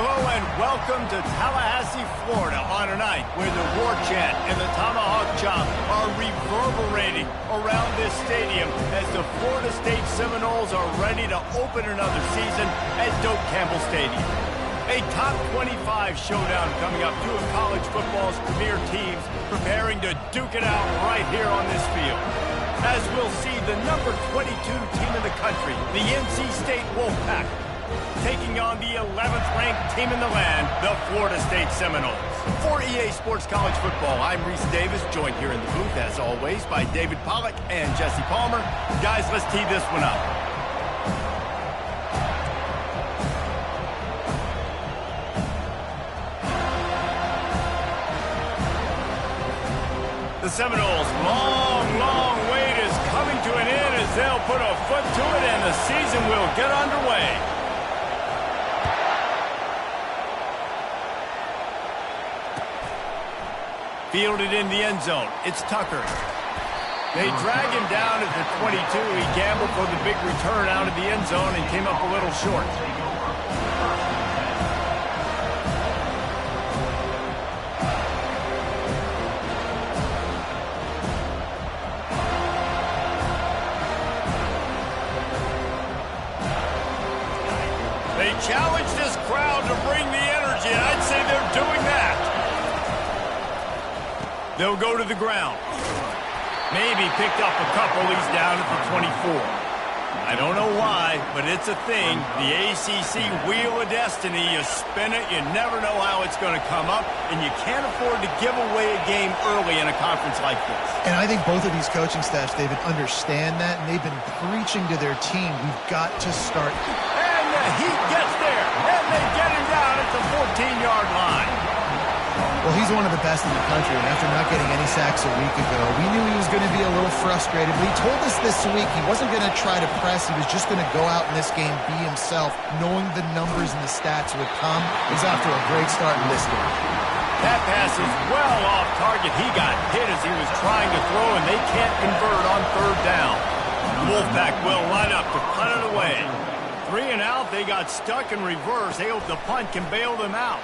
Hello and welcome to Tallahassee, Florida on a night where the war chant and the tomahawk chop are reverberating around this stadium as the Florida State Seminoles are ready to open another season at Doak Campbell Stadium. A top 25 showdown coming up, two of college football's premier teams preparing to duke it out right here on this field. As we'll see the number 22 team in the country, the NC State Wolfpack, taking on the 11th ranked team in the land, the Florida State Seminoles. For EA Sports College Football, I'm Reese Davis, joined here in the booth, as always, by David Pollack and Jesse Palmer. Guys, let's tee this one up. The Seminoles' long wait is coming to an end as they'll put a foot to it and the season will get underway. Fielded in the end zone. It's Tucker. They drag him down at the 22. He gambled for the big return out of the end zone and came up a little short. They challenge this crowd to bring the energy, and I'd say they're doing that. They'll go to the ground. Maybe picked up a couple. He's down at the 24. I don't know why, but it's a thing. The ACC Wheel of Destiny, you spin it, you never know how it's going to come up, and you can't afford to give away a game early in a conference like this. And I think both of these coaching staffs, David, understand that, and they've been preaching to their team, we've got to start. And the heat gets there, and they get him down at the 14-yard line. Well, he's one of the best in the country, and after not getting any sacks a week ago, we knew he was going to be a little frustrated. But he told us this week he wasn't going to try to press. He was just going to go out in this game, be himself, knowing the numbers and the stats would come. He's off to a great start in this game. That pass is well off target. He got hit as he was trying to throw, and they can't convert on third down. The Wolfpack will line up to punt it away. 3 and out, they got stuck in reverse. They hope the punt can bail them out.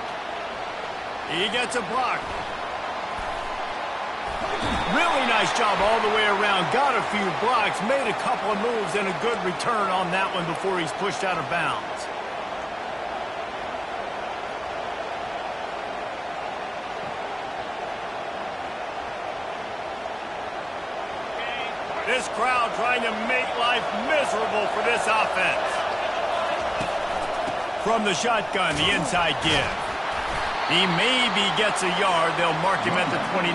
He gets a block. Really nice job all the way around. Got a few blocks, made a couple of moves, and a good return on that one before he's pushed out of bounds. This crowd trying to make life miserable for this offense. From the shotgun, the inside give. He maybe gets a yard. They'll mark him at the 29.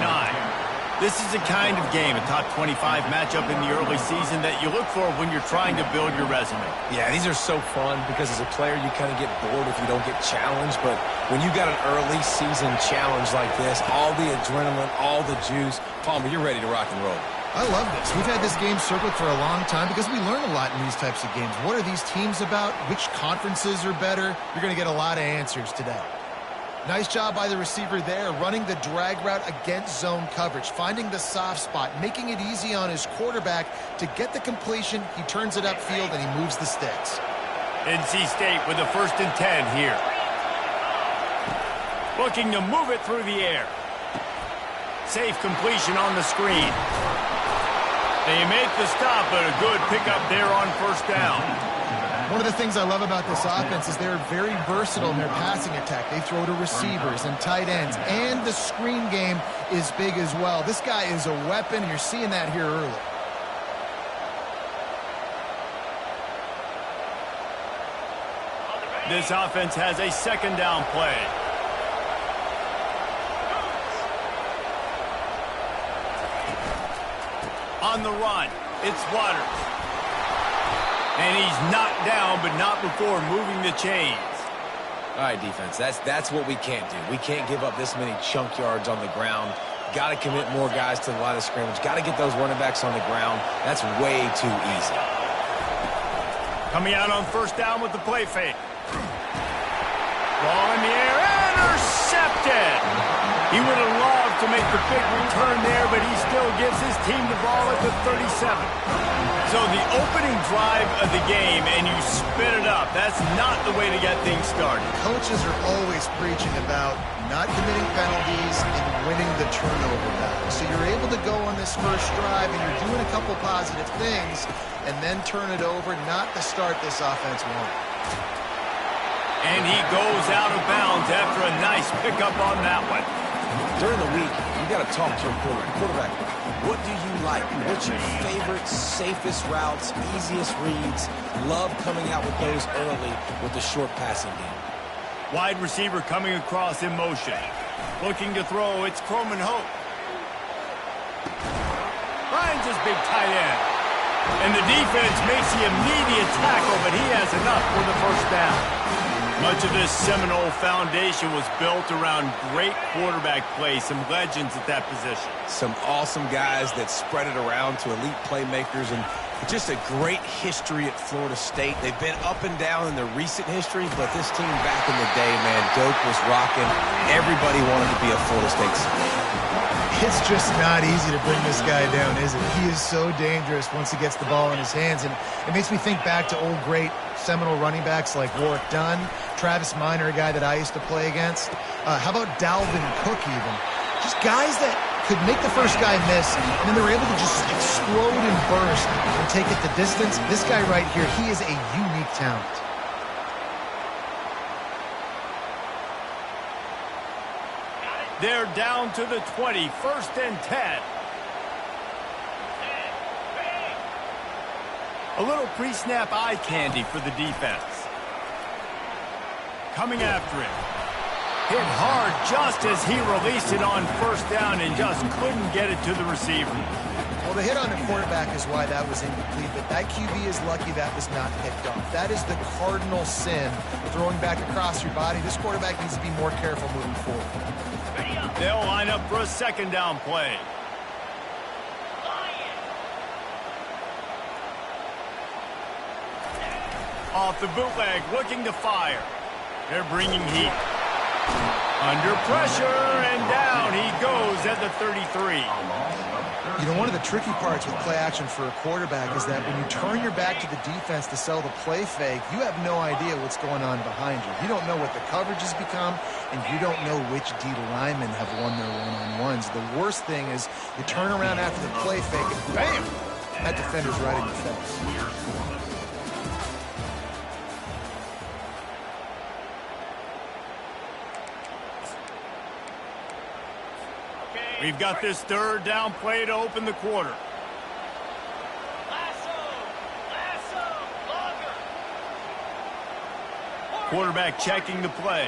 This is the kind of game, a top 25 matchup in the early season, that you look for when you're trying to build your resume. Yeah, these are so fun because as a player, you kind of get bored if you don't get challenged. But when you got an early season challenge like this, all the adrenaline, all the juice, Palmer, you're ready to rock and roll. I love this. We've had this game circled for a long time because we learn a lot in these types of games. What are these teams about? Which conferences are better? You're going to get a lot of answers today. Nice job by the receiver there, running the drag route against zone coverage, finding the soft spot, making it easy on his quarterback to get the completion. He turns it upfield, and he moves the sticks. NC State with a 1st and 10 here. Looking to move it through the air. Safe completion on the screen. They make the stop, but a good pickup there on 1st down. One of the things I love about this offense is they're very versatile in their passing attack. They throw to receivers and tight ends, and the screen game is big as well. This guy is a weapon, and you're seeing that here early. This offense has a 2nd down play. On the run, it's Waters. And he's knocked down, but not before moving the chains. All right, defense, that's what we can't do. We can't give up this many chunk yards on the ground. Got to commit more guys to the line of scrimmage. Got to get those running backs on the ground. That's way too easy. Coming out on 1st down with the play fake. Ball in the air, intercepted. He would have loved to make the big return there, but he still gives his team the ball at the 37. So the opening drive of the game, and you spit it up. That's not the way to get things started. Coaches are always preaching about not committing penalties and winning the turnover battle. So you're able to go on this first drive, and you're doing a couple positive things, and then turn it over, not the start this offense wanted. And he goes out of bounds after a nice pickup on that one. During the week, you got to talk to your quarterback. What do you like? What's your favorite, safest routes, easiest reads? Love coming out with those early with the short passing game. Wide receiver coming across in motion. Looking to throw, it's Croman Hope. Finds his big tight end. And the defense makes the immediate tackle, but he has enough for the first down. Much of this Seminole foundation was built around great quarterback play, some legends at that position. Some awesome guys that spread it around to elite playmakers, and just a great history at Florida State. They've been up and down in their recent history, but this team back in the day, man, Doak was rocking. Everybody wanted to be a Florida State Seminole. It's just not easy to bring this guy down, is it? He is so dangerous once he gets the ball in his hands, and it makes me think back to old great Seminole running backs like Warwick Dunn, Travis Minor, a guy that I used to play against. How about Dalvin Cook even? Just guys that could make the first guy miss, and then they were able to just explode and burst and take it the distance. This guy right here, he is a unique talent. They're down to the 20, 1st and 10. A little pre-snap eye candy for the defense. Coming after him. Hit hard just as he released it on 1st down and just couldn't get it to the receiver. Well, the hit on the quarterback is why that was incomplete, but that QB is lucky that was not picked off. That is the cardinal sin, throwing back across your body. This quarterback needs to be more careful moving forward. They'll line up for a 2nd down play. Off the bootleg, looking to fire. They're bringing heat. Under pressure, and down he goes at the 33. You know, one of the tricky parts with play action for a quarterback is that when you turn your back to the defense to sell the play fake, you have no idea what's going on behind you. You don't know what the coverage has become, and you don't know which D linemen have won their one-on-ones. The worst thing is you turn around after the play fake, and bam! That defender's right in your face. We've got this 3rd down play to open the quarter. Quarterback checking the play.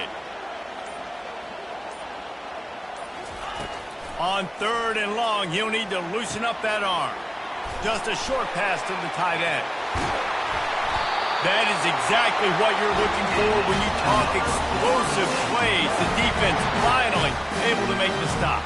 On 3rd and long, he'll need to loosen up that arm. Just a short pass to the tight end. That is exactly what you're looking for when you talk explosive plays. The defense finally able to make the stop.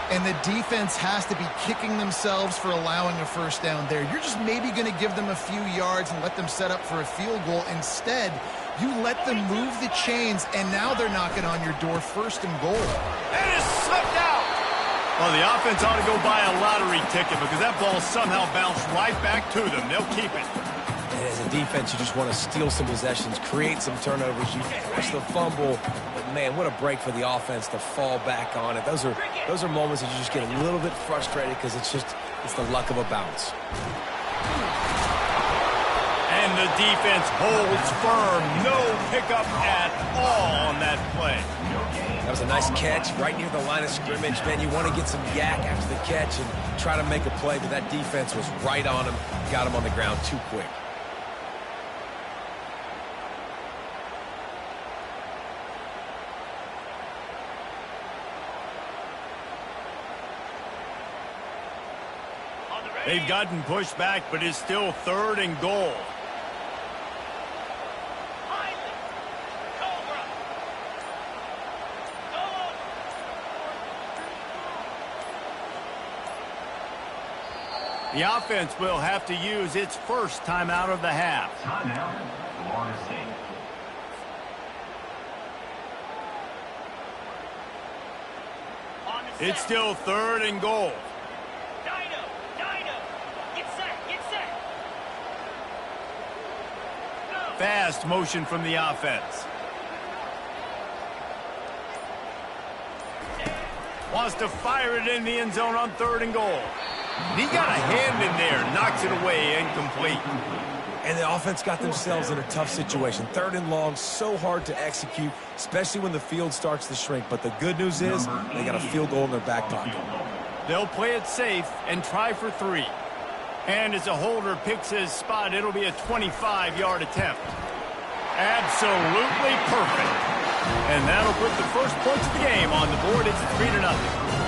And the defense has to be kicking themselves for allowing a 1st down there. You're just maybe going to give them a few yards and let them set up for a field goal. Instead, you let them move the chains, and now they're knocking on your door 1st and goal. That is slipped out. Well, the offense ought to go buy a lottery ticket because that ball somehow bounced right back to them. They'll keep it. And as a defense, you just want to steal some possessions, create some turnovers. You force the fumble, but man, what a break for the offense to fall back on it. Those are moments that you just get a little bit frustrated because it's the luck of a bounce. And the defense holds firm. No pickup at all on that play. That was a nice catch right near the line of scrimmage. Man, you want to get some yak after the catch and try to make a play, but that defense was right on him, got him on the ground too quick. They've gotten pushed back, but it's still 3rd and goal. The offense will have to use its 1st timeout of the half. Timeout, Florida State. It's still 3rd and goal. fast motion from the offense. Wants to fire it in the end zone on 3rd and goal. He got a hand in there, knocks it away, incomplete. And the offense got themselves in a tough situation. 3rd and long, so hard to execute, especially when the field starts to shrink. But the good news is they got a field goal in their back pocket. They'll play it safe and try for 3. And as a holder picks his spot, it'll be a 25-yard attempt. Absolutely perfect. And that'll put the first points of the game on the board. It's 3-0.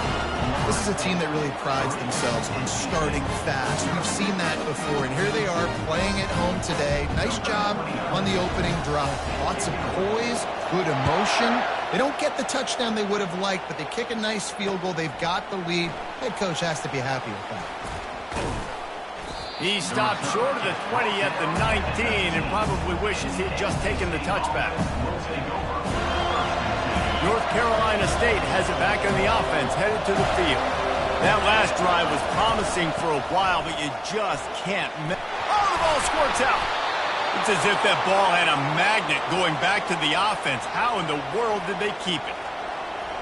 This is a team that really prides themselves on starting fast. We've seen that before, and here they are playing at home today. Nice job on the opening drive. Lots of poise, good emotion. They don't get the touchdown they would have liked, but they kick a nice field goal. They've got the lead. Head coach has to be happy with that. He stopped short of the 20 at the 19 and probably wishes he had just taken the touchback. North Carolina State has it back on the offense, headed to the field. That last drive was promising for a while, but you just can't. Oh, the ball squirts out. It's as if that ball had a magnet going back to the offense. How in the world did they keep it?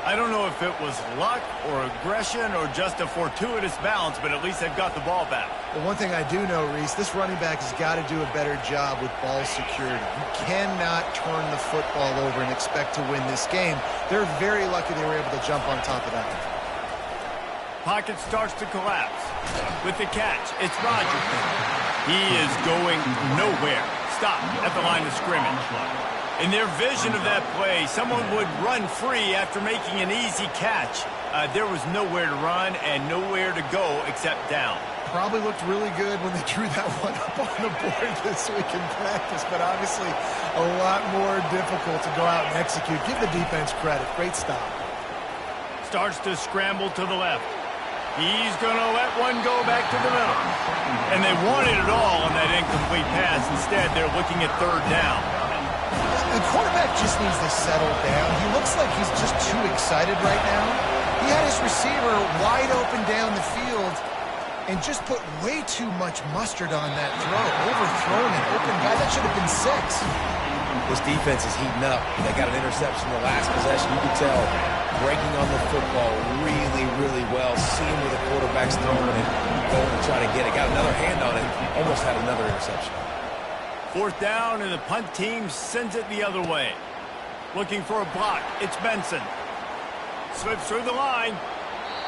I don't know if it was luck or aggression or just a fortuitous bounce, but at least they've got the ball back. Well, one thing I do know, Reese, this running back has got to do a better job with ball security. You cannot turn the football over and expect to win this game. They're very lucky they were able to jump on top of that. Pocket starts to collapse. With the catch, it's Rodgers. He is going nowhere. Stop at the line of scrimmage. In their vision of that play, someone would run free after making an easy catch. There was nowhere to run and nowhere to go except down. Probably looked really good when they drew that one up on the board this week in practice, but obviously a lot more difficult to go out and execute. Give the defense credit. Great stop. Starts to scramble to the left. He's going to let one go back to the middle. And they wanted it all on that incomplete pass. Instead, they're looking at 3rd down. The quarterback just needs to settle down. He looks like he's just too excited right now. He had his receiver wide open down the field and just put way too much mustard on that throw. Overthrown an open guy. That should have been 6. This defense is heating up. They got an interception the last possession. You can tell breaking on the football really, really well. Seeing where the quarterback's throwing it, going to try to get it. Got another hand on it. Almost had another interception. 4th down, and the punt team sends it the other way. Looking for a block. It's Benson. Slips through the line.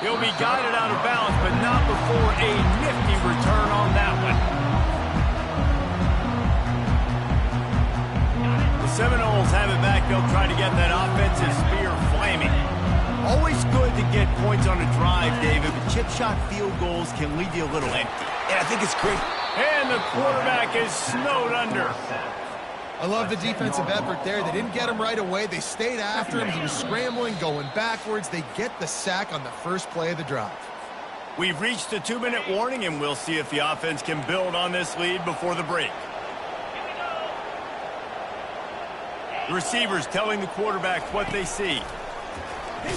He'll be guided out of bounds, but not before a nifty return on that one. The Seminoles have it back. They'll try to get that offensive spear flaming. Always good to get points on a drive, David, but chip shot field goals can leave you a little empty. Yeah, I think it's great. And the quarterback is snowed under. I love the defensive effort there. They didn't get him right away. They stayed after him. He was scrambling, going backwards. They get the sack on the first play of the drive. We've reached a 2-minute warning, and we'll see if the offense can build on this lead before the break. The receivers telling the quarterback what they see.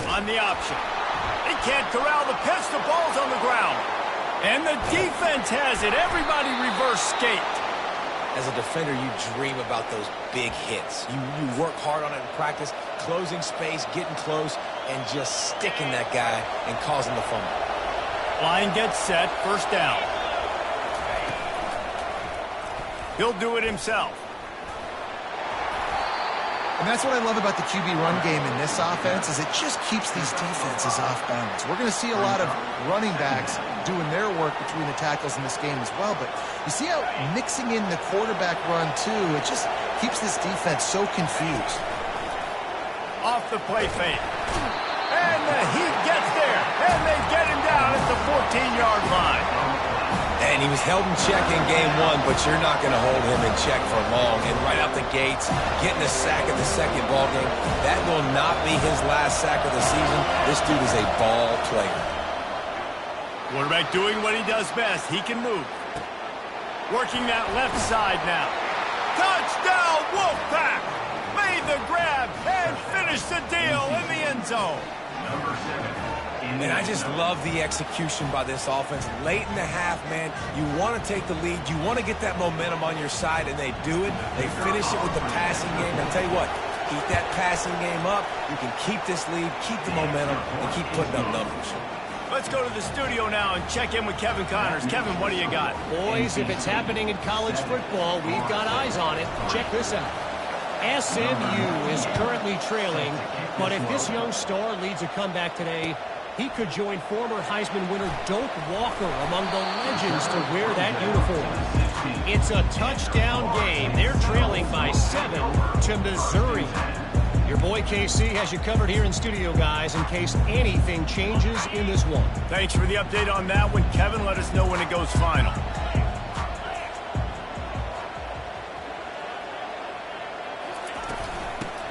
On the option. They can't corral the pitch. The ball's on the ground. And the defense has it. Everybody reverse skate. As a defender, you dream about those big hits. You work hard on it in practice, closing space, getting close, and just sticking that guy and causing the fumble. Line gets set. 1st down. He'll do it himself. And that's what I love about the QB run game in this offense is it just keeps these defenses off balance. We're going to see a lot of running backs doing their work between the tackles in this game as well. But you see how mixing in the quarterback run, too, it just keeps this defense so confused. Off the play fake. And the heat gets there. And they get him down at the 14-yard line. And he was held in check in game 1, but you're not going to hold him in check for long. And right out the gates, getting a sack at the 2nd ball game, that will not be his last sack of the season. This dude is a ball player. Quarterback doing what he does best. He can move. Working that left side now. Touchdown, Wolfpack! Made the grab and finished the deal in the end zone. And I just love the execution by this offense. Late in the half, man, you want to take the lead. You want to get that momentum on your side, and they do it. They finish it with the passing game. I'll tell you what, keep that passing game up. You can keep this lead, keep the momentum, and keep putting up numbers. Let's go to the studio now and check in with Kevin Connors. Kevin, what do you got? Boys, if it's happening in college football, we've got eyes on it. Check this out. SMU is currently trailing, but if this young star leads a comeback today, he could join former Heisman winner Doak Walker among the legends to wear that uniform. It's a touchdown game. They're trailing by 7 to Missouri. Your boy KC has you covered here in studio, guys, in case anything changes in this one. Thanks for the update on that one. Kevin, let us know when it goes final.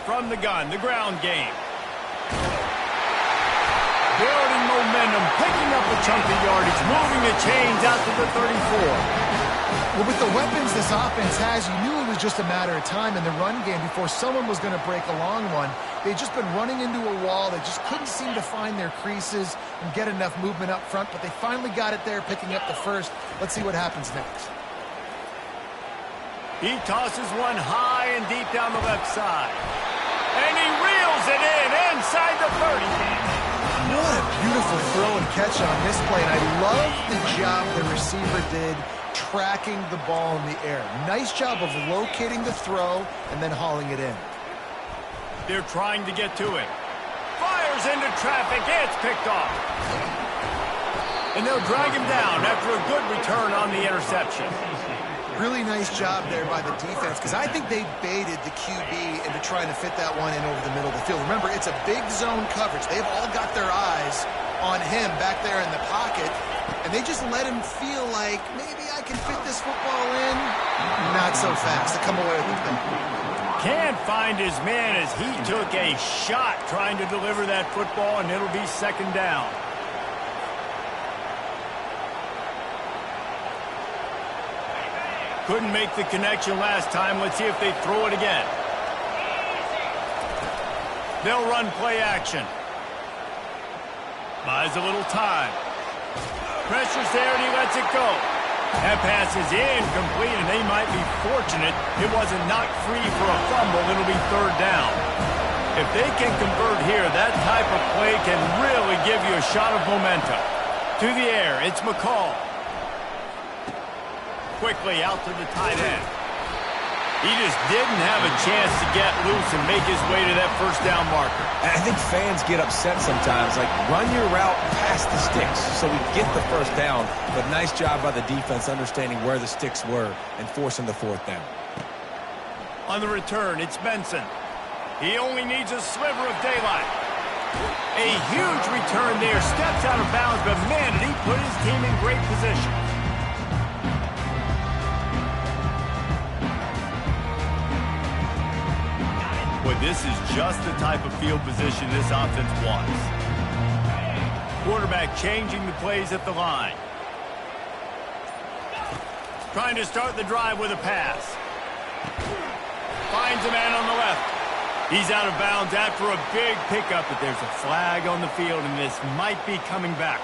From the gun, the ground game. Building momentum, picking up a chunk of yardage, moving the chains out to the 34. Well, with the weapons this offense has, you knew it was just a matter of time in the run game before someone was going to break a long one. They'd just been running into a wall. They just couldn't seem to find their creases and get enough movement up front, but they finally got it there, picking up the first. Let's see what happens next. He tosses one high and deep down the left side. And he reels it in inside the 30. What a beautiful throw and catch on this play, and I love the job the receiver did tracking the ball in the air. Nice job of locating the throw and then hauling it in. They're trying to get to it. Fires into traffic. It's picked off. And they'll drag him down after a good return on the interception. Really nice job there by the defense, because I think they baited the QB into trying to fit that one in over the middle of the field. Remember, it's a big zone coverage. They've all got their eyes on him back there in the pocket, and they just let him feel like, maybe I can fit this football in. Not so fast. They come away with the thing. Can't find his man as he took a shot trying to deliver that football, and it'll be second down. Couldn't make the connection last time. Let's see if they throw it again. They'll run play action. Buys a little time. Pressure's there, and he lets it go. That pass is incomplete, and they might be fortunate it wasn't knocked free for a fumble. It'll be third down. If they can convert here, that type of play can really give you a shot of momentum. To the air, it's McCall. Quickly out to the tight end. He just didn't have a chance to get loose and make his way to that first down marker. I think fans get upset sometimes. Like, run your route past the sticks so we get the first down. But nice job by the defense understanding where the sticks were and forcing the fourth down. On the return, it's Benson. He only needs a sliver of daylight. A huge return there. Steps out of bounds, but man, did he put his team in great position. But this is just the type of field position this offense wants. Quarterback changing the plays at the line. Trying to start the drive with a pass. Finds a man on the left. He's out of bounds after a big pickup, but there's a flag on the field, and this might be coming back.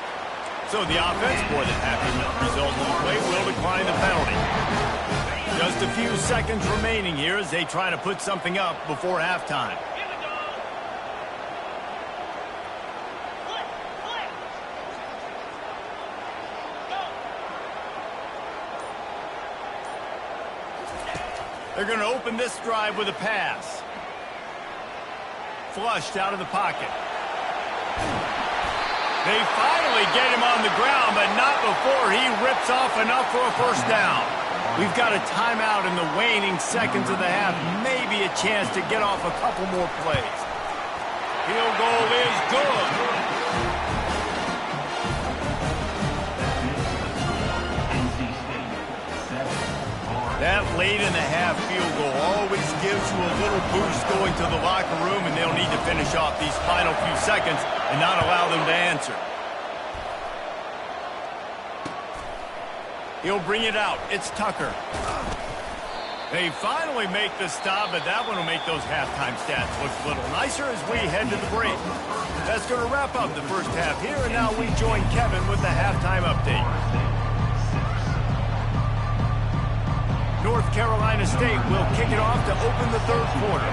So the offense, more than happy with the result of the play, will decline the penalty. Just a few seconds remaining here as they try to put something up before halftime. They're going to open this drive with a pass. Flushed out of the pocket. They finally get him on the ground, but not before he rips off enough for a first down. We've got a timeout in the waning seconds of the half. Maybe a chance to get off a couple more plays. Field goal is good. That late in the half field goal always gives you a little boost going to the locker room, and they'll need to finish off these final few seconds and not allow them to answer. He'll bring it out. It's Tucker. They finally make the stop, but that one will make those halftime stats look a little nicer as we head to the break. That's going to wrap up the first half here, and now we join Kevin with the halftime update. North Carolina State will kick it off to open the third quarter.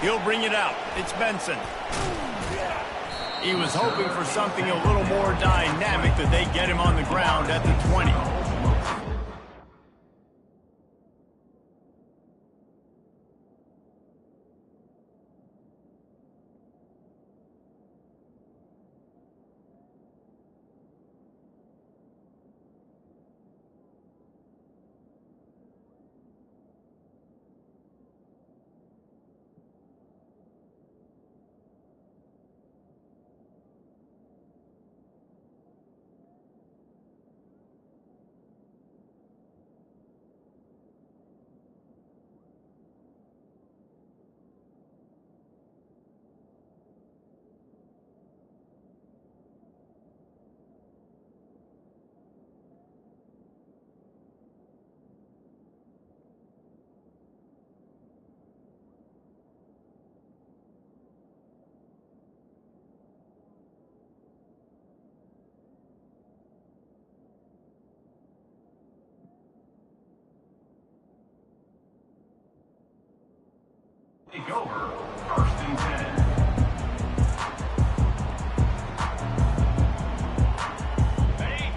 He'll bring it out. It's Benson. He was hoping for something a little more dynamic, that they get him on the ground at the 20. Take over, first and 10.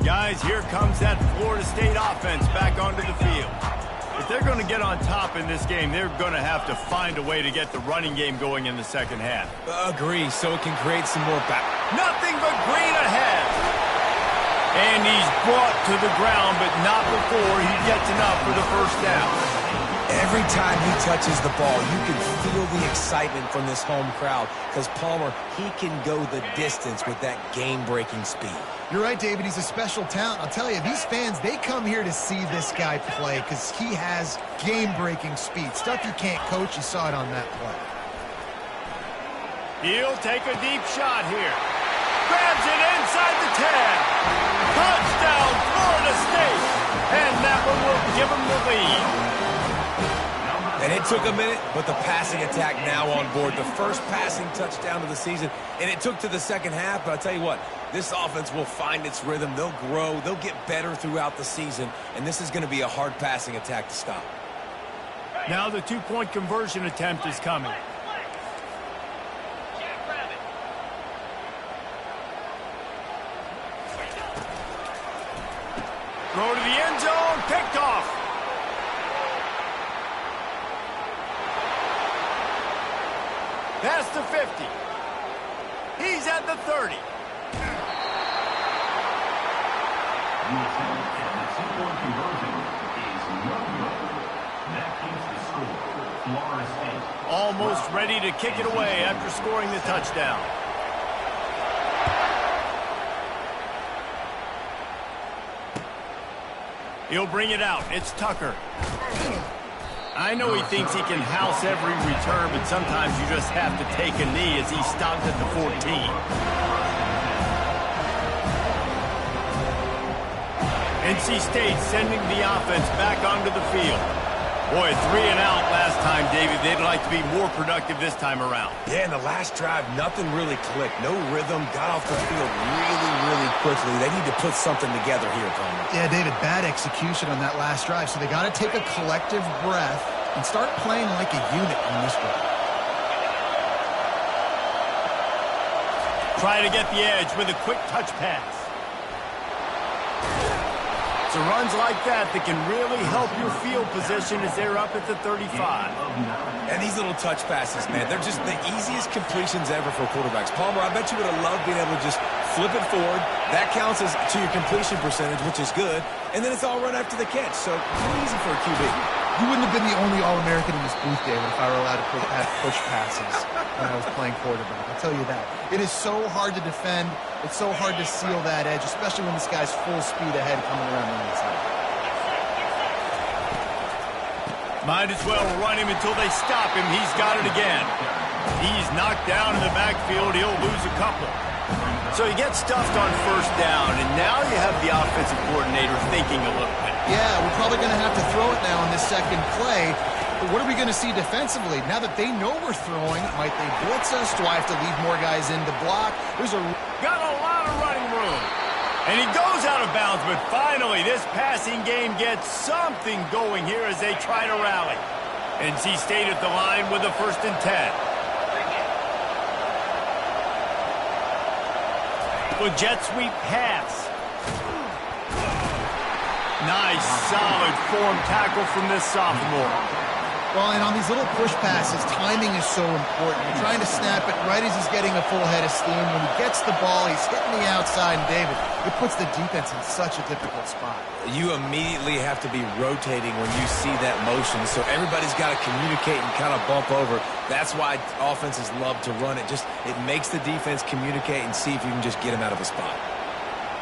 Guys, here comes that Florida State offense back onto the field. If they're going to get on top in this game, they're going to have to find a way to get the running game going in the second half. Agree, so it can create some more back. Nothing but green ahead. And he's brought to the ground, but not before he gets enough for the first down. Every time he touches the ball, you can feel the excitement from this home crowd because Palmer, he can go the distance with that game-breaking speed. You're right, David. He's a special talent. I'll tell you, these fans, they come here to see this guy play because he has game-breaking speed. Stuff you can't coach. You saw it on that play. He'll take a deep shot here. Grabs it inside the 10. Touchdown, Florida State. And that one will give him the lead. And it took a minute, but the passing attack now on board. The first passing touchdown of the season, and it took to the second half. But I'll tell you what, this offense will find its rhythm. They'll grow. They'll get better throughout the season, and this is going to be a hard passing attack to stop. Now the two-point conversion attempt is coming. Throw to the end zone, picked off. Past the 50. He's at the 30. The attempt at the two-point conversion is no good. That keeps the score, Florida State. Almost ready to kick it away after scoring the touchdown. He'll bring it out. It's Tucker. I know he thinks he can house every return, but sometimes you just have to take a knee as he stopped at the 14. NC State sending the offense back onto the field. Boy, 3 and out last time, David. They'd like to be more productive this time around. Yeah, in the last drive, nothing really clicked. No rhythm, got off the field really quickly. They need to put something together here, Palmer. Yeah, David, bad execution on that last drive. So they got to take a collective breath and start playing like a unit on this one. Try to get the edge with a quick touch pass. It's runs like that can really help your field position as they're up at the 35. And these little touch passes, man, they're just the easiest completions ever for quarterbacks. Palmer, I bet you would have loved being able to just flip it forward. That counts as to your completion percentage, which is good. And then it's all run after the catch, so pretty easy for a QB. You wouldn't have been the only All-American in this booth, David, if I were allowed to push passes when I was playing quarterback. I'll tell you that. It is so hard to defend. It's so hard to seal that edge, especially when this guy's full speed ahead coming around the inside. Might as well run him until they stop him. He's got it again. He's knocked down in the backfield. He'll lose a couple. So he gets stuffed on first down, and now you have the offensive coordinator thinking a little bit. Yeah, we're probably going to have to throw it now on this second play. But what are we going to see defensively? Now that they know we're throwing, might they blitz us? Do I have to leave more guys in to block? Got a lot of running room. And he goes out of bounds, but finally this passing game gets something going here as they try to rally. NC State at the line with a 1st and 10. With jet sweep pass. Nice, solid form tackle from this sophomore. Well, and on these little push passes, timing is so important. You're trying to snap it right as he's getting a full head of steam. When he gets the ball, he's hitting the outside, and David, it puts the defense in such a difficult spot. You immediately have to be rotating when you see that motion, so everybody's got to communicate and kind of bump over. That's why offenses love to run it. It makes the defense communicate and see if you can just get him out of a spot.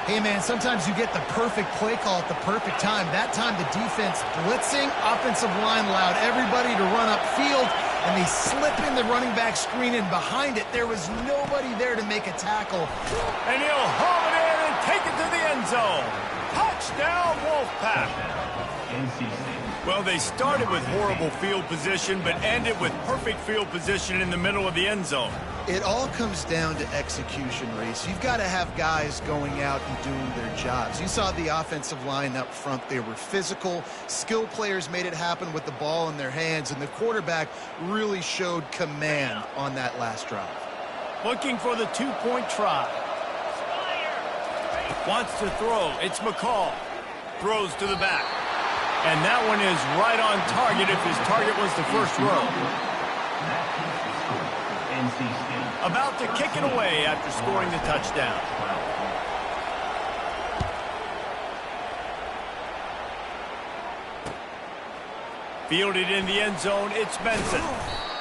Hey, man, sometimes you get the perfect play call at the perfect time. That time the defense blitzing, offensive line allowed everybody to run upfield, and they slip in the running back screen, and behind it there was nobody there to make a tackle. And he'll haul it in and take it to the end zone. Touchdown, Wolfpack. Well, they started with horrible field position, but ended with perfect field position in the middle of the end zone. It all comes down to execution, Reese. You've got to have guys going out and doing their jobs. You saw the offensive line up front. They were physical. Skill players made it happen with the ball in their hands, and the quarterback really showed command on that last drive. Looking for the two-point try. Wants to throw. It's McCall. Throws to the back. And that one is right on target if his target was the first row. About to kick it away after scoring the touchdown. Fielded in the end zone, it's Benson.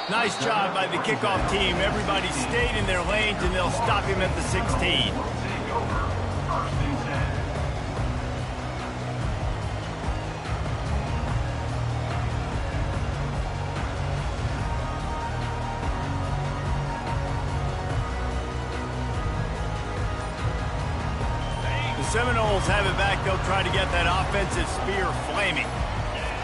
Nice job by the kickoff team. Everybody stayed in their lanes, and they'll stop him at the 16. Seminoles have it back. They'll try to get that offensive spear flaming.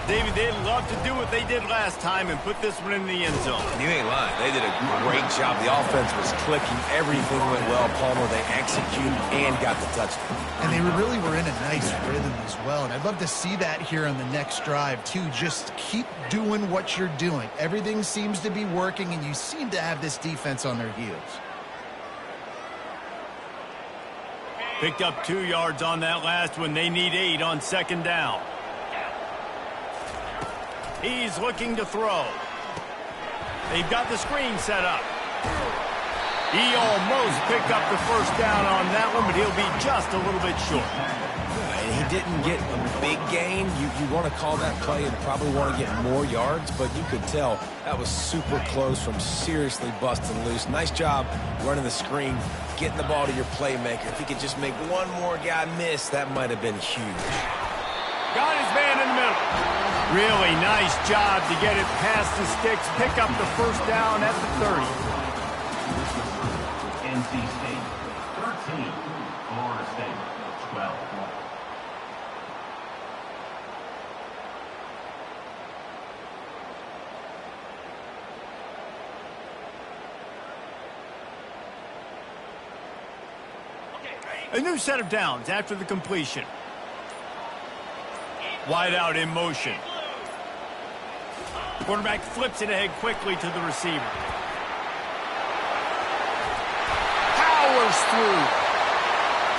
David, they'd love to do what they did last time and put this one in the end zone. You ain't lying. They did a great job. The offense was clicking. Everything went well. Palmer, they executed and got the touchdown. And they really were in a nice rhythm as well. And I'd love to see that here on the next drive, too. Just keep doing what you're doing. Everything seems to be working, and you seem to have this defense on their heels. Picked up 2 yards on that last one. They need 8 on second down. He's looking to throw. They've got the screen set up. He almost picked up the first down on that one, but he'll be just a little bit short. He didn't get a big gain. You want to call that play and probably want to get more yards, but you could tell that was super close from seriously busting loose. Nice job running the screen, getting the ball to your playmaker. If he could just make one more guy miss, that might have been huge. Got his man in the middle. Really nice job to get it past the sticks, pick up the first down at the 30. NC State 13, Florida State 12. A new set of downs after the completion. Wide out in motion. Quarterback flips it ahead quickly to the receiver. Powers through.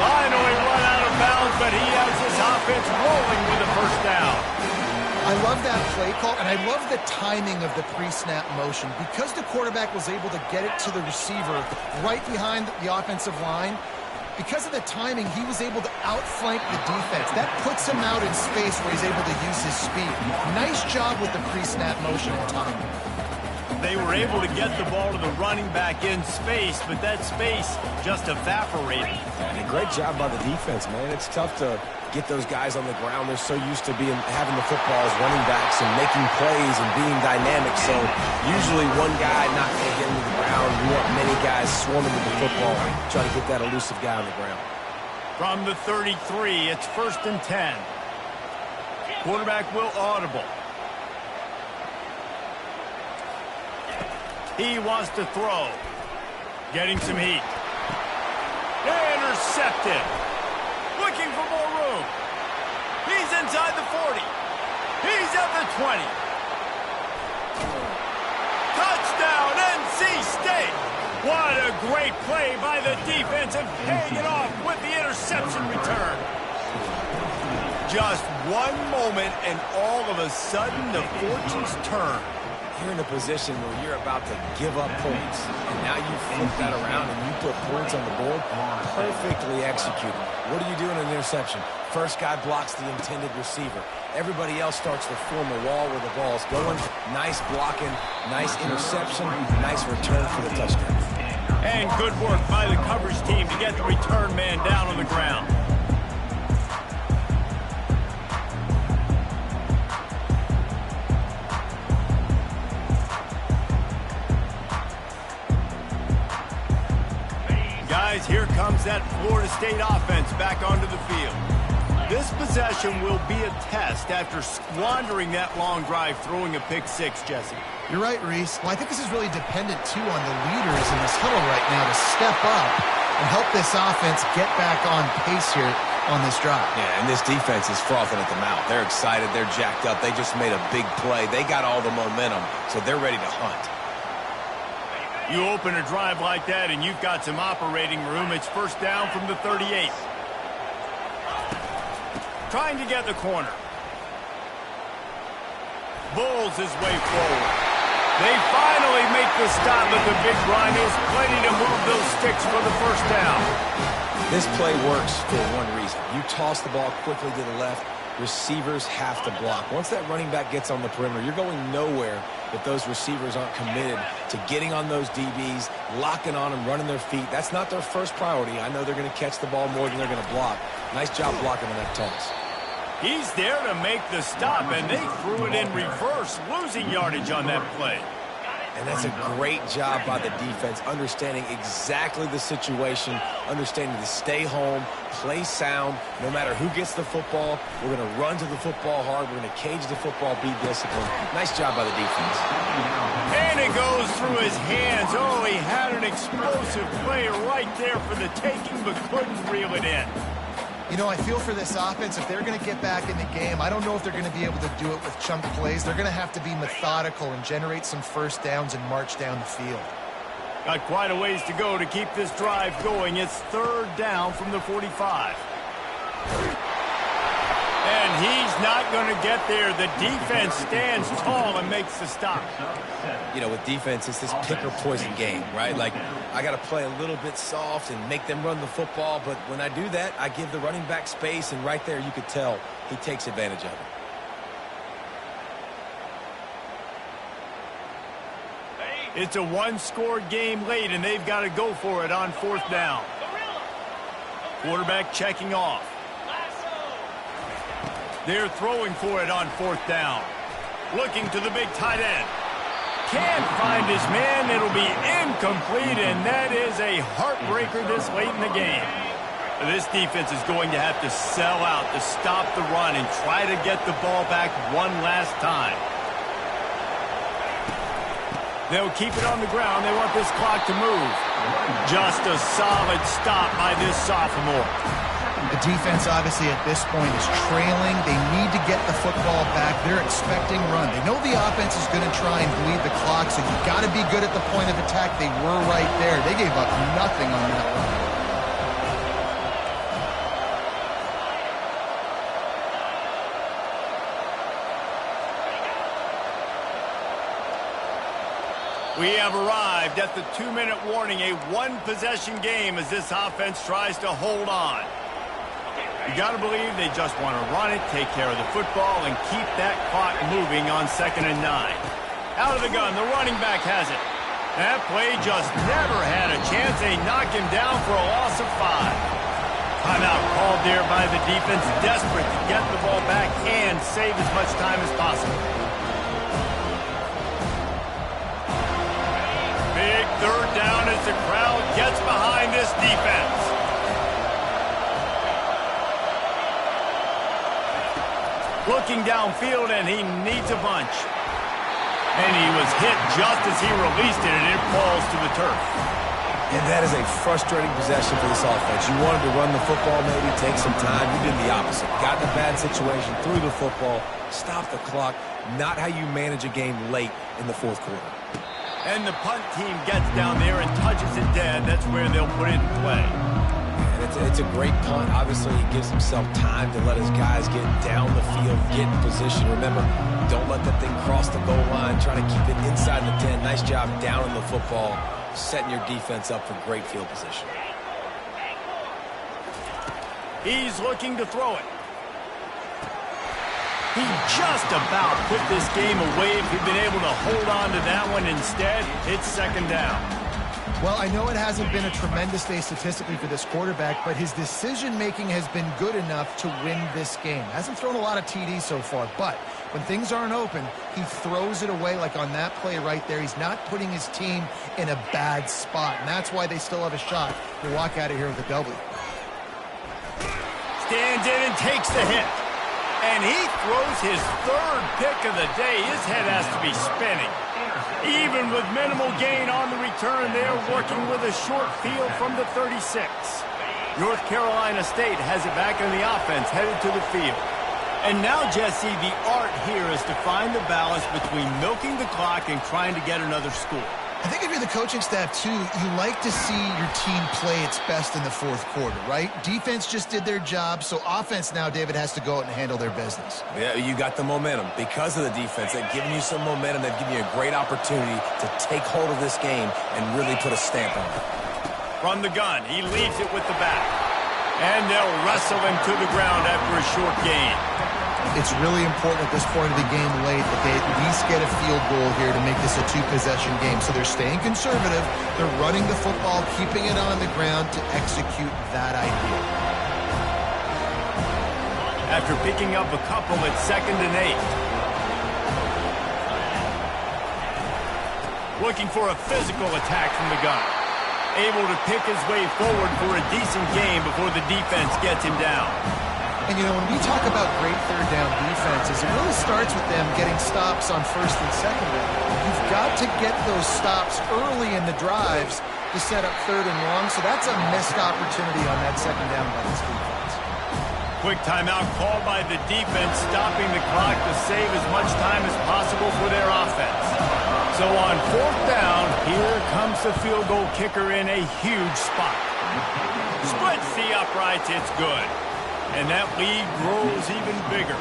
Finally run out of bounds, but he has this offense rolling with a first down. I love that play call, and I love the timing of the pre-snap motion. Because the quarterback was able to get it to the receiver right behind the offensive line, because of the timing, he was able to outflank the defense. That puts him out in space where he's able to use his speed. Nice job with the pre-snap motion and timing. They were able to get the ball to the running back in space, but that space just evaporated. And a great job by the defense, man. It's tough to get those guys on the ground. They're so used to having the football as running backs and making plays and being dynamic. So usually one guy not going to get into the ground You want many guys swarming to the football, trying to get that elusive guy on the ground. From the 33, it's 1st and 10. Quarterback will audible. He wants to throw. Getting some heat. Intercepted. Looking for more room. He's inside the 40. He's at the 20. Touchdown, NC State. What a great play by the defense and paying it off with the interception return. Just one moment and all of a sudden the fortunes turn. You're in a position where you're about to give up points, and now you flip that around and you put points on the board. Perfectly executed. What do you do in an interception? First guy blocks the intended receiver. Everybody else starts to form a wall where the ball's going. Nice blocking, nice interception, nice return for the touchdown. And good work by the coverage team to get the return man down on the ground. Guys, here comes that Florida State offense back onto the field. This possession will be a test after squandering that long drive throwing a pick six, Jesse. You're right, Reese. Well, I think this is really dependent, too, on the leaders in this huddle right now to step up and help this offense get back on pace here on this drive. Yeah, and this defense is frothing at the mouth. They're excited. They're jacked up. They just made a big play. They got all the momentum, so they're ready to hunt. You open a drive like that and you've got some operating room. It's 1st down from the 38. Trying to get the corner. Bulls his way forward. They finally make the stop, but the big run is plenty to move those sticks for the 1st down. This play works for one reason. You toss the ball quickly to the left. Receivers have to block. Once that running back gets on the perimeter, you're going nowhere if those receivers aren't committed to getting on those DBs, locking on them, running their feet. That's not their first priority. I know they're going to catch the ball more than they're going to block. Nice job blocking on that toss. He's there to make the stop, and they threw it in reverse, losing yardage on that play. And that's a great job by the defense, understanding exactly the situation, understanding to stay home, play sound. No matter who gets the football, we're going to run to the football hard. We're going to cage the football, be disciplined. Nice job by the defense. And it goes through his hands. Oh, he had an explosive play right there for the taking, but couldn't reel it in. You know, I feel for this offense, if they're going to get back in the game, I don't know if they're going to be able to do it with chunk plays. They're going to have to be methodical and generate some 1st downs and march down the field. Got quite a ways to go to keep this drive going. It's 3rd down from the 45. And he's not going to get there. The defense stands tall and makes the stop. You know, with defense, it's this pick or poison game, right? Like, I got to play a little bit soft and make them run the football, but when I do that, I give the running back space, and right there you could tell he takes advantage of it. It's a one-score game late, and they've got to go for it on 4th down. Quarterback checking off. They're throwing for it on 4th down. Looking to the big tight end. Can't find his man. It'll be incomplete, and that is a heartbreaker this late in the game. This defense is going to have to sell out to stop the run and try to get the ball back one last time. They'll keep it on the ground. They want this clock to move. Just a solid stop by this sophomore. The defense, obviously, at this point is trailing. They need to get the football back. They're expecting run. They know the offense is going to try and bleed the clock, so you've got to be good at the point of attack. They were right there. They gave up nothing on that run. We have arrived at the 2-minute warning, a one-possession game as this offense tries to hold on. You got to believe they just want to run it, take care of the football, and keep that clock moving on 2nd and 9. Out of the gun, the running back has it. That play just never had a chance. They knock him down for a loss of 5. Timeout called there by the defense, desperate to get the ball back and save as much time as possible. Big third down as the crowd gets behind this defense. Looking downfield, and he needs a bunch. And he was hit just as he released it, and it falls to the turf. And that is a frustrating possession for this offense. You wanted to run the football, maybe take some time. You did the opposite. Got in a bad situation, threw the football, stopped the clock. Not how you manage a game late in the fourth quarter. And the punt team gets down there and touches it dead. That's where they'll put it in play. And it's a great punt. Obviously, he gives himself time to let his guys get down the field, get in position. Remember, don't let that thing cross the goal line. Try to keep it inside the 10. Nice job down in the football, setting your defense up for great field position. He's looking to throw it. He just about put this game away if he'd been able to hold on to that one. Instead, it's second down. Well, I know it hasn't been a tremendous day statistically for this quarterback, but his decision-making has been good enough to win this game. Hasn't thrown a lot of TDs so far, but when things aren't open, he throws it away like on that play right there. He's not putting his team in a bad spot, and that's why they still have a shot to walk out of here with a W. Stands in and takes the hit. And he throws his third pick of the day. His head has to be spinning. Even with minimal gain on the return, they're working with a short field from the 36. North Carolina State has it back on the offense, headed to the field. And now, Jesse, the art here is to find the balance between milking the clock and trying to get another score. I think if you're the coaching staff, too, you like to see your team play its best in the fourth quarter, right? Defense just did their job, so offense now, David, has to go out and handle their business. Yeah, you got the momentum. Because of the defense, they've given you some momentum. They've given you a great opportunity to take hold of this game and really put a stamp on it. From the gun, he leaves it with the back. And they'll wrestle him to the ground after a short gain. It's really important at this point of the game late that they at least get a field goal here to make this a two-possession game. So they're staying conservative. They're running the football, keeping it on the ground to execute that idea. After picking up a couple at 2nd and 8. Looking for a physical attack from the gun. Able to pick his way forward for a decent game before the defense gets him down. And, you know, when we talk about great third down defenses, it really starts with them getting stops on 1st and 2nd down. You've got to get those stops early in the drives to set up 3rd and long, so that's a missed opportunity on that 2nd down by this defense. Quick timeout called by the defense, stopping the clock to save as much time as possible for their offense. So on 4th down, here comes the field goal kicker in a huge spot. Splits the uprights, it's good. And that lead grows even bigger.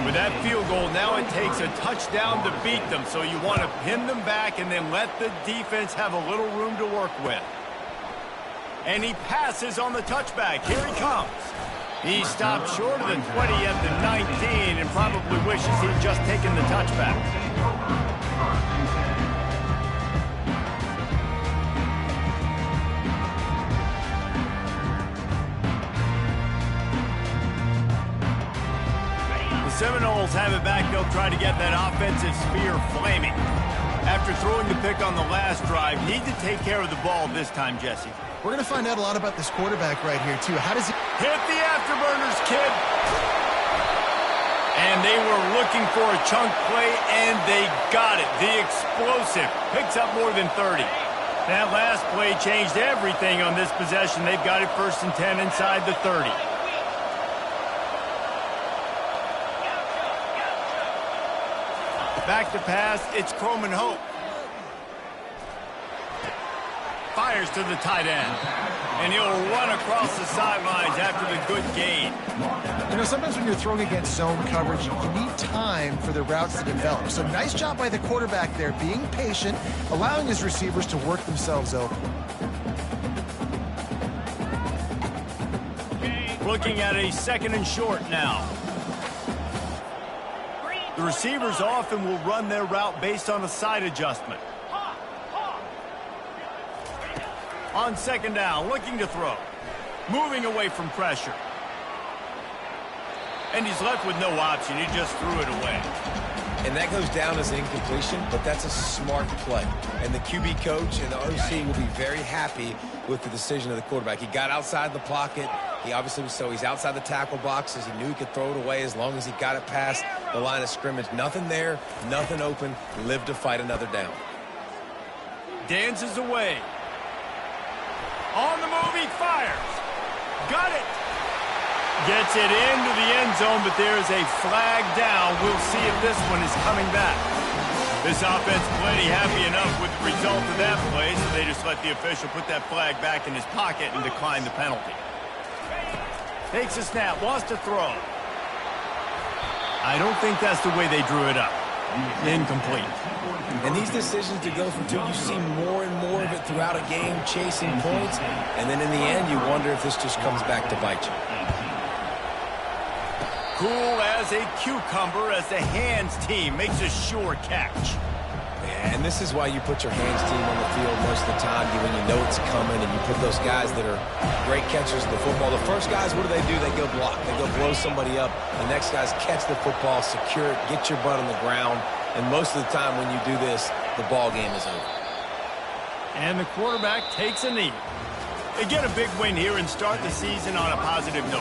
With that field goal, now it takes a touchdown to beat them, so you want to pin them back and then let the defense have a little room to work with. And he passes on the touchback. Here he comes. He stopped short of the 20 at the 19 and probably wishes he'd just taken the touchback. Seminoles have it back. They'll try to get that offensive spear flaming. After throwing the pick on the last drive, need to take care of the ball this time, Jesse. We're going to find out a lot about this quarterback right here, too. How does he... Hit the afterburners, kid. And they were looking for a chunk play, and they got it. The explosive picks up more than 30. That last play changed everything on this possession. They've got it 1st and 10 inside the 30. Back to pass, it's Croman Hope. Fires to the tight end. And he'll run across the sidelines after the good gain. You know, sometimes when you're throwing against zone coverage, you need time for the routes to develop. So nice job by the quarterback there, being patient, allowing his receivers to work themselves open. Looking at a 2nd and short now. The receivers often will run their route based on a side adjustment. On 2nd down, looking to throw. Moving away from pressure. And he's left with no option. He just threw it away. And that goes down as an incompletion, but that's a smart play. And the QB coach and the OC will be very happy with the decision of the quarterback. He got outside the pocket. He obviously was he's outside the tackle boxes. He knew he could throw it away as long as he got it past the line of scrimmage. Nothing there, nothing open. Live to fight another down. Dances away. On the move, he fires. Got it. Gets it into the end zone, but there is a flag down. We'll see if this one is coming back. This offense plenty happy enough with the result of that play, so they just let the official put that flag back in his pocket and decline the penalty. Takes a snap, wants to throw. I don't think that's the way they drew it up. Incomplete. And these decisions to go for two, you see more and more of it throughout a game, chasing points, and then in the end, you wonder if this just comes back to bite you. Cool as a cucumber as the hands team makes a sure catch. And this is why you put your hands team on the field most of the time when you know it's coming, and you put those guys that are great catchers of the football. The first guys, what do? They go block. They go blow somebody up. The next guys catch the football, secure it, get your butt on the ground. And most of the time when you do this, the ball game is over. And the quarterback takes a knee. They get a big win here and start the season on a positive note.